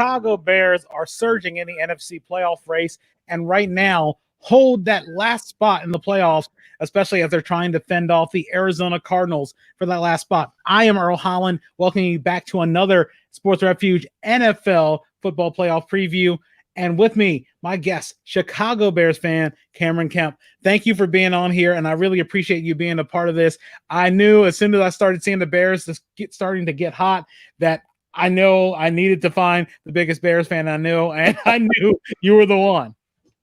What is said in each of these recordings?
Chicago Bears are surging in the NFC playoff race, and right now hold that last spot in the playoffs, especially as they're trying to fend off the Arizona Cardinals for that last spot. I am Earl Holland, welcoming you back to another Sports Refuge NFL football playoff preview. And with me, my guest, Chicago Bears fan, Cameron Kemp. Thank you for being on here, and I really appreciate you being a part of this. I knew as soon as I started seeing the Bears starting to get hot that I know I needed to find the biggest Bears fan I knew, and I knew you were the one.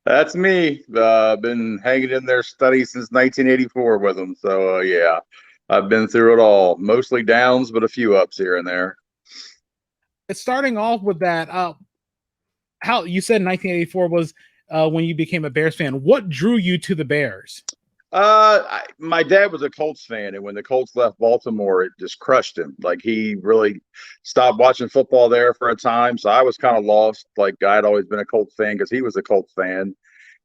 That's me. Been hanging in there study since 1984 with them. So, yeah, I've been through it all. Mostly downs, but a few ups here and there. Starting off with that, how you said 1984 was when you became a Bears fan. What drew you to the Bears? My dad was a Colts fan, and when the Colts left Baltimore, it just crushed him. Like, he really stopped watching football there for a time. So I was kind of lost. Like, I'd always been a Colts fan because he was a Colts fan.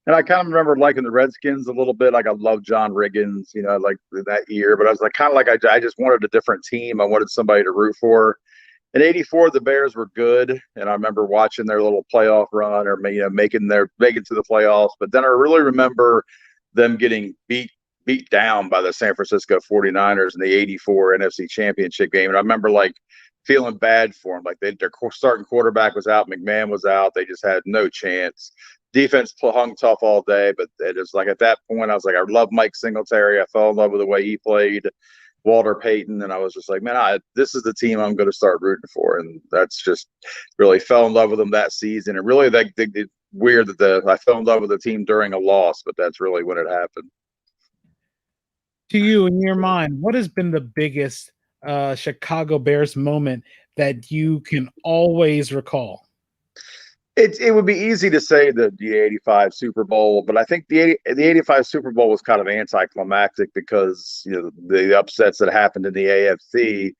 And I kind of remember liking the Redskins a little bit. Like, I loved John Riggins, like that year. But I was like, kind of like I just wanted a different team. I wanted somebody to root for. In '84, the Bears were good, and I remember watching their little playoff run, or making to the playoffs. But then I really remember them getting beat down by the San Francisco 49ers in the '84 NFC Championship game. And I remember feeling bad for them. Like, their starting quarterback was out, McMahon was out, they just had no chance. Defense hung tough all day, but it was like at that point I was like, I love Mike Singletary. I fell in love with the way he played. Walter Payton, and I was just like, man, this is the team I'm going to start rooting for, and that's just really fell in love with them that season. And really, it's weird that I fell in love with the team during a loss, but that's really when it happened. To you, in your mind, what has been the biggest Chicago Bears moment that you can always recall? It would be easy to say the '85 Super Bowl, but I think the '85 Super Bowl was kind of anticlimactic because the upsets that happened in the AFC,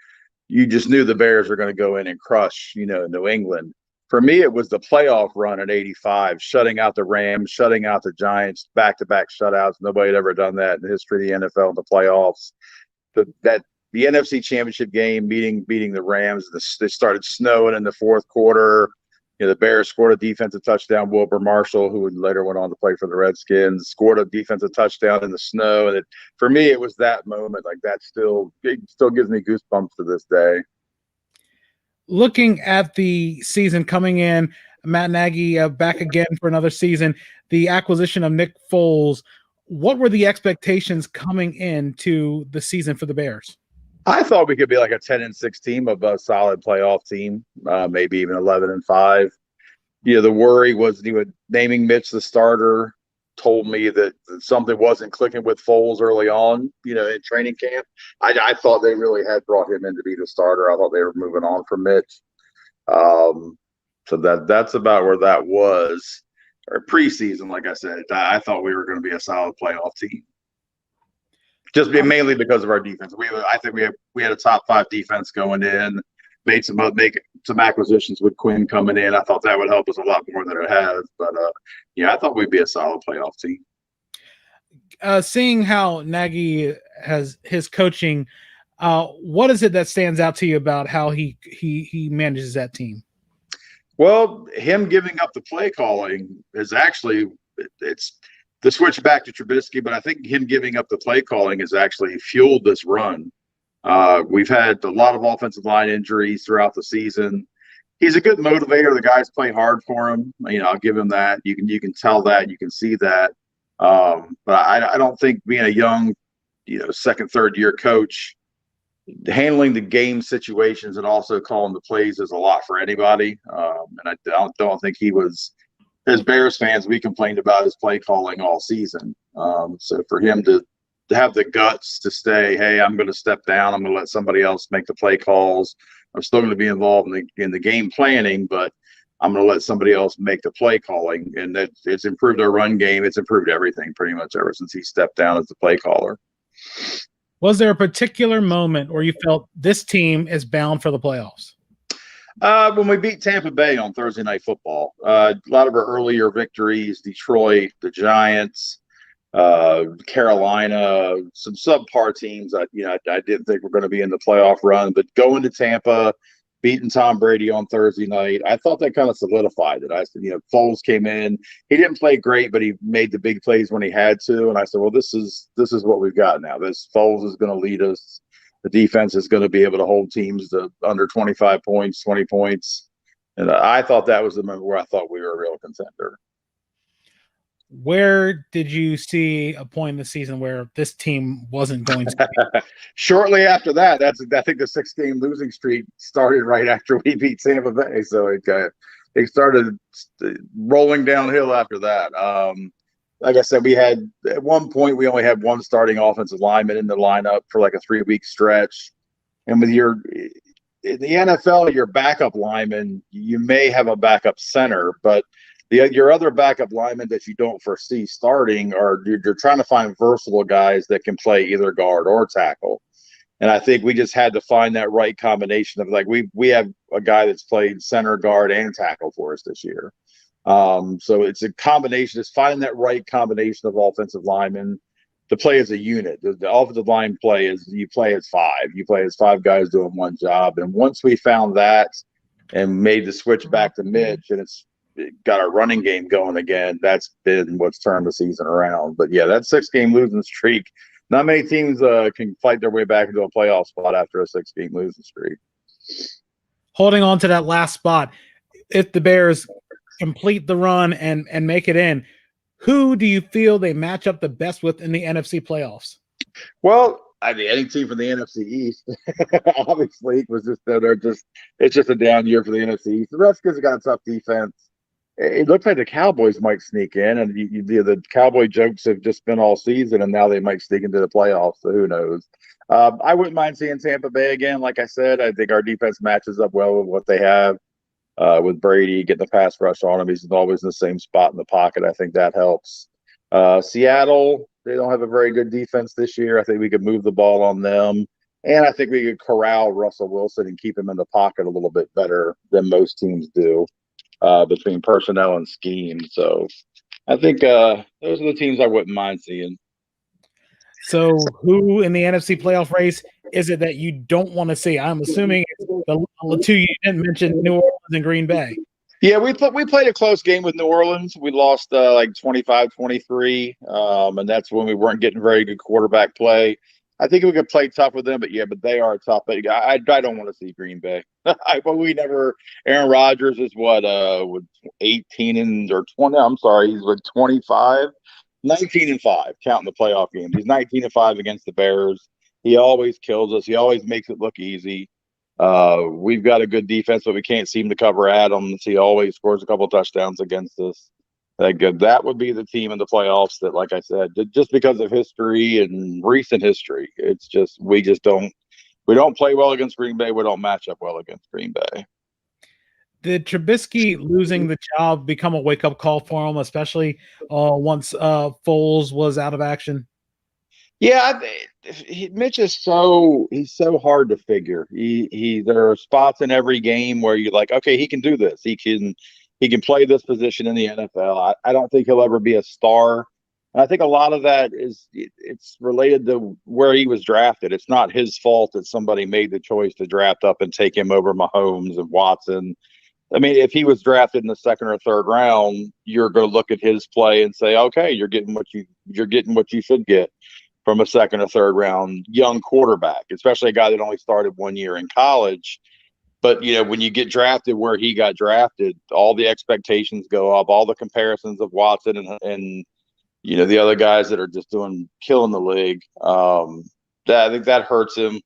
you just knew the Bears were going to go in and crush New England. For me, it was the playoff run in '85, shutting out the Rams, shutting out the Giants, back-to-back shutouts. Nobody had ever done that in the history of the NFL in the playoffs. The NFC Championship game, beating the Rams, it started snowing in the fourth quarter. The Bears scored a defensive touchdown. Wilbur Marshall, who later went on to play for the Redskins, scored a defensive touchdown in the snow. And for me, it was that moment. Like, it still gives me goosebumps to this day. Looking at the season coming in, Matt Nagy back again for another season, the acquisition of Nick Foles, what were the expectations coming into the season for the Bears? I thought we could be like a 10-6 team, of a solid playoff team, maybe even 11-5. The worry was naming Mitch the starter told me that something wasn't clicking with Foles early on, in training camp. I thought they really had brought him in to be the starter. I thought they were moving on from Mitch. So that's about where that was. Or preseason, like I said, I thought we were going to be a solid playoff team. Just mainly because of our defense. I think we had a top 5 defense going in. Made some acquisitions with Quinn coming in. I thought that would help us a lot more than it has. But I thought we'd be a solid playoff team. Seeing how Nagy has his coaching, what is it that stands out to you about how he manages that team? Well, him giving up the play calling is actually it's the switch back to Trubisky, but I think him giving up the play calling has actually fueled this run. We've had a lot of offensive line injuries throughout the season. He's a good motivator. The guys play hard for him. I'll give him that. You can tell that. You can see that. But I don't think being a young, second, third year coach, handling the game situations and also calling the plays is a lot for anybody. And I don't think he was. As Bears fans, we complained about his play calling all season. So for him to have the guts to say, hey, I'm going to step down. I'm going to let somebody else make the play calls. I'm still going to be involved in the game planning, but I'm going to let somebody else make the play calling. And it's improved our run game. It's improved everything pretty much ever since he stepped down as the play caller. Was there a particular moment where you felt this team is bound for the playoffs? When we beat Tampa Bay on Thursday Night Football, a lot of our earlier victories, Detroit, the Giants, Carolina, some subpar teams. I didn't think we're going to be in the playoff run, but going to Tampa, beating Tom Brady on Thursday night. I thought that kind of solidified it. I said, Foles came in. He didn't play great, but he made the big plays when he had to. And I said, well, this is what we've got now. This Foles is going to lead us. The defense is going to be able to hold teams to under 25 points, 20 points. And I thought that was the moment where I thought we were a real contender. Where did you see a point in the season where this team wasn't going to? Shortly after that, I think the 6-game losing streak started right after we beat Tampa Bay. So it started rolling downhill after that. Like I said, at one point we only had one starting offensive lineman in the lineup for like a 3-week stretch. And in the NFL, your backup lineman, you may have a backup center, but your other backup linemen that you don't foresee starting you're trying to find versatile guys that can play either guard or tackle. And I think we just had to find that right combination of, like, we have a guy that's played center, guard, and tackle for us this year. So it's a combination. It's finding that right combination of offensive linemen to play as a unit. The offensive line you play as five. You play as five guys doing one job. And once we found that and made the switch back to Mitch, and it's got our running game going again, that's been what's turned the season around. But yeah, that 6-game losing streak, not many teams can fight their way back into a playoff spot after a 6-game losing streak. Holding on to that last spot, if the Bears complete the run and make it in, who do you feel they match up the best with in the NFC playoffs? Well, I mean, any team from the NFC East, obviously, it's just a down year for the NFC East. The Redskins have got a tough defense. It looks like the Cowboys might sneak in, and the Cowboy jokes have just been all season, and now they might sneak into the playoffs, so who knows? I wouldn't mind seeing Tampa Bay again. Like I said, I think our defense matches up well with what they have with Brady, getting the pass rush on him. He's always in the same spot in the pocket. I think that helps. Seattle, they don't have a very good defense this year. I think we could move the ball on them, and I think we could corral Russell Wilson and keep him in the pocket a little bit better than most teams do. Between personnel and scheme. So I think those are the teams I wouldn't mind seeing. So who in the NFC playoff race is it that you don't want to see? I'm assuming it's the two you didn't mention, New Orleans and Green Bay. Yeah, we played a close game with New Orleans. We lost like 25-23, and that's when we weren't getting very good quarterback play. I think we could play tough with them, but they are tough. But I don't want to see Green Bay. Aaron Rodgers is what 18 or 20. I'm sorry, he's with 25, 19-5, counting the playoff games. He's 19-5 against the Bears. He always kills us. He always makes it look easy. We've got a good defense, but we can't seem to cover Adams. He always scores a couple touchdowns against us. That would be the team in the playoffs that, like I said, just because of history and recent history, we don't play well against Green Bay. We don't match up well against Green Bay. Did Trubisky losing the job become a wake-up call for him, especially once Foles was out of action? Yeah, Mitch is he's so hard to figure. There are spots in every game where you're like, okay, he can do this. He can play this position in the NFL. I don't think he'll ever be a star. And I think a lot of that it's related to where he was drafted. It's not his fault that somebody made the choice to draft up and take him over Mahomes and Watson. I mean, if he was drafted in the second or third round, you're going to look at his play and say, okay, you're getting what you should get from a second or third round young quarterback, especially a guy that only started 1 year in college. But, when you get drafted where he got drafted, all the expectations go up, all the comparisons of Watson and the other guys that are just killing the league. I think that hurts him.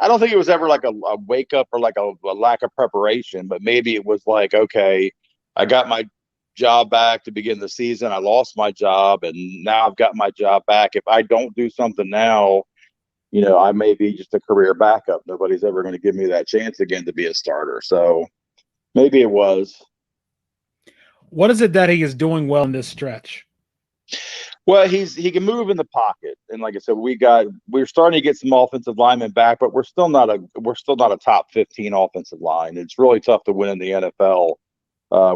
I don't think it was ever like a wake up or like a lack of preparation, but maybe it was like, okay, I got my job back to begin the season. I lost my job, and now I've got my job back. If I don't do something now, I may be just a career backup. Nobody's ever going to give me that chance again to be a starter. So maybe it was. What is it that he is doing well in this stretch? Well, he can move in the pocket, and like I said, we're starting to get some offensive linemen back, but we're still not a top 15 offensive line. It's really tough to win in the NFL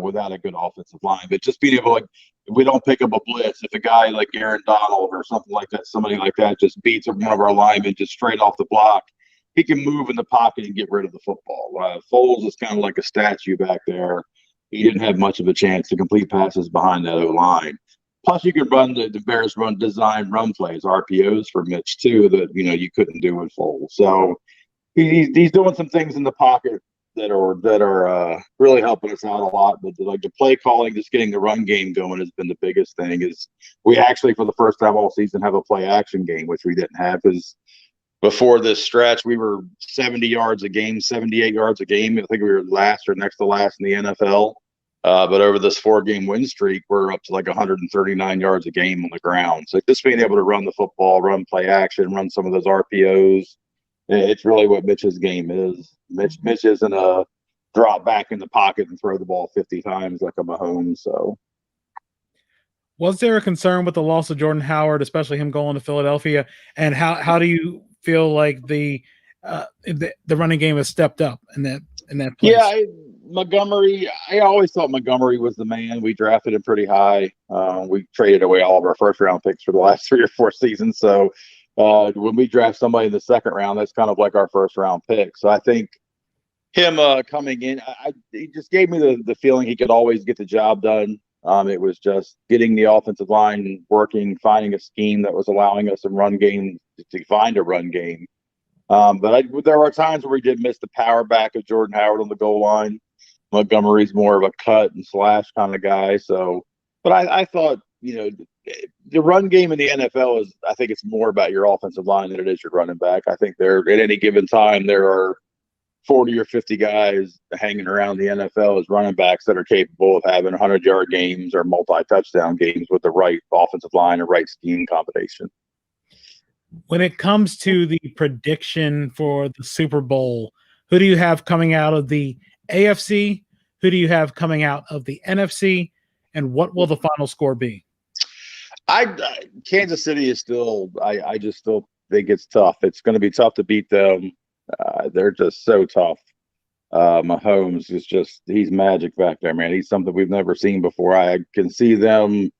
without a good offensive line. But just being able, if we don't pick up a blitz, if a guy like Aaron Donald or something like that, somebody like that just beats one of our linemen just straight off the block, he can move in the pocket and get rid of the football. Foles is kind of like a statue back there. He didn't have much of a chance to complete passes behind that O-line. Plus, you could run the Bears design run plays, RPOs for Mitch too, that you couldn't do with Foles. So he's doing some things in the pocket that are really helping us out a lot. But like the play calling, just getting the run game going has been the biggest thing. Is we actually for the first time all season have a play action game, which we didn't have because before this stretch we were 70 yards a game, 78 yards a game. I think we were last or next to last in the NFL. But over this 4-game win streak, we're up to like 139 yards a game on the ground. So just being able to run the football, run play action, run some of those RPOs, it's really what Mitch's game is. Mitch isn't a drop back in the pocket and throw the ball 50 times like a Mahomes. So, was there a concern with the loss of Jordan Howard, especially him going to Philadelphia? And how do you feel like the running game has stepped up in that place? Yeah, Montgomery. I always thought Montgomery was the man. We drafted him pretty high. We traded away all of our first round picks for the last 3 or 4 seasons. So when we draft somebody in the second round, that's kind of like our first round pick. So I think him coming in, he just gave me the feeling he could always get the job done. It was just getting the offensive line working, finding a scheme that was allowing us a run game to find a run game. But there were times where we did miss the power back of Jordan Howard on the goal line. Montgomery's more of a cut and slash kind of guy. So, but I thought, the run game in the NFL I think it's more about your offensive line than it is your running back. I think at any given time, there are 40 or 50 guys hanging around the NFL as running backs that are capable of having 100-yard games or multi-touchdown games with the right offensive line and right scheme combination. When it comes to the prediction for the Super Bowl, who do you have coming out of the AFC? Who do you have coming out of the NFC? And what will the final score be? Kansas City is still – I just still think it's tough. It's going to be tough to beat them. They're just so tough. Mahomes is he's magic back there, man. He's something we've never seen before. I can see them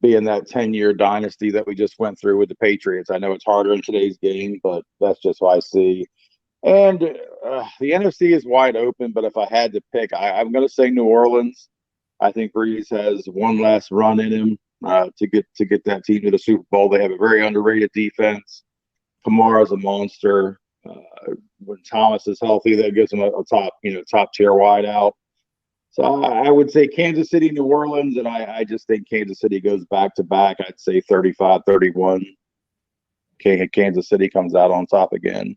being that 10-year dynasty that we just went through with the Patriots. I know it's harder in today's game, but that's just what I see. And the NFC is wide open, but if I had to pick, I'm going to say New Orleans. I think Breeze has one last run in him to get that team to the Super Bowl. They have a very underrated defense. Kamara's a monster. When Thomas is healthy, that gives him a top tier wide out. So I would say Kansas City, New Orleans, and I just think Kansas City goes back to back. I'd say 35-31. Kansas City comes out on top again.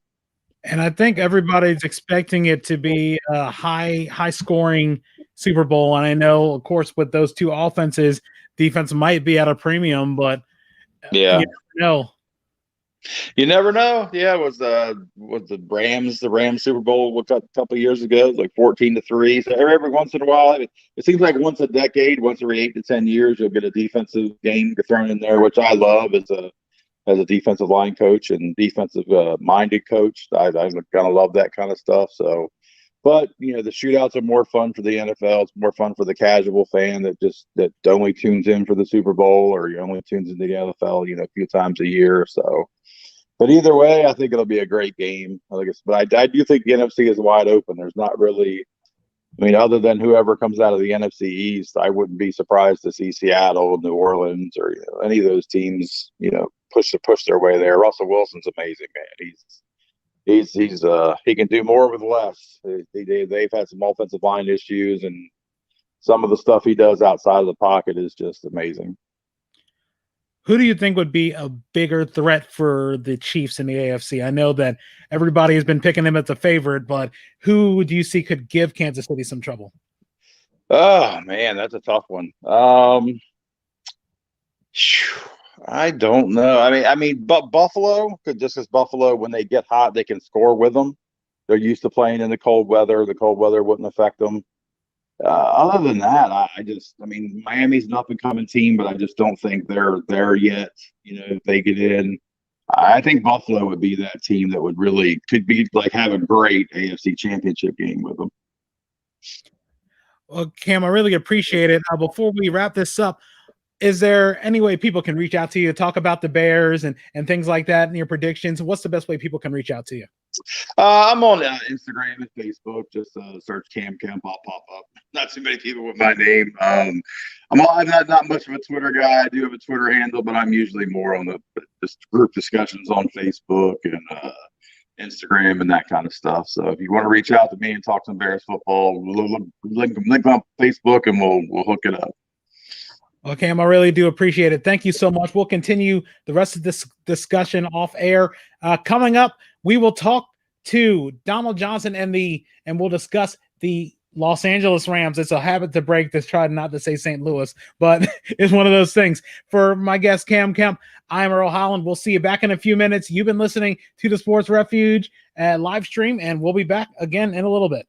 And I think everybody's expecting it to be a high scoring Super Bowl. And I know, of course, with those two offenses, defense might be at a premium, but yeah, you never know. Yeah, it was the Rams Super Bowl a couple of years ago, like 14-3. So every once in a while, it seems like once a decade, once every 8 to 10 years, you'll get a defensive game thrown in there, which I love as a defensive line coach and defensive minded coach. I kind of love that kind of stuff. So, but the shootouts are more fun for the NFL. It's more fun for the casual fan that only tunes in for the Super Bowl or only tunes into the NFL, a few times a year or so. But either way, I think it'll be a great game. But I do think the NFC is wide open. There's not really, other than whoever comes out of the NFC East, I wouldn't be surprised to see Seattle, New Orleans, or any of those teams, push their way there. Russell Wilson's amazing, man. He can do more with less. They've had some offensive line issues, and some of the stuff he does outside of the pocket is just amazing. Who do you think would be a bigger threat for the Chiefs in the AFC? I know that everybody has been picking them as a favorite, but who do you see could give Kansas City some trouble? Oh, man, that's a tough one. I don't know. But Buffalo, just as Buffalo, when they get hot, they can score with them. They're used to playing in the cold weather. The cold weather wouldn't affect them. Other than that, Miami's an up-and-coming team, but I just don't think they're there yet. If they get in, I think Buffalo would be that team that could be like have a great AFC Championship game with them. Well, Cam, I really appreciate it. Before we wrap this up, is there any way people can reach out to you, talk about the Bears and things like that and your predictions? What's the best way people can reach out to you? I'm on Instagram and Facebook. Just search Cam Kemp. I'll pop up. Not too many people with my name. I'm not much of a Twitter guy. I do have a Twitter handle, but I'm usually more on the just group discussions on Facebook and Instagram and that kind of stuff. So if you want to reach out to me and talk some Bears football, link on Facebook and we'll hook it up. Well, Cam, I really do appreciate it. Thank you so much. We'll continue the rest of this discussion off air. Coming up, we will talk to Donald Johnson and we'll discuss the Los Angeles Rams. It's a habit to break to try not to say St. Louis, but it's one of those things. For my guest, Cam Kemp, I'm Earl Holland. We'll see you back in a few minutes. You've been listening to the Sports Refuge live stream, and we'll be back again in a little bit.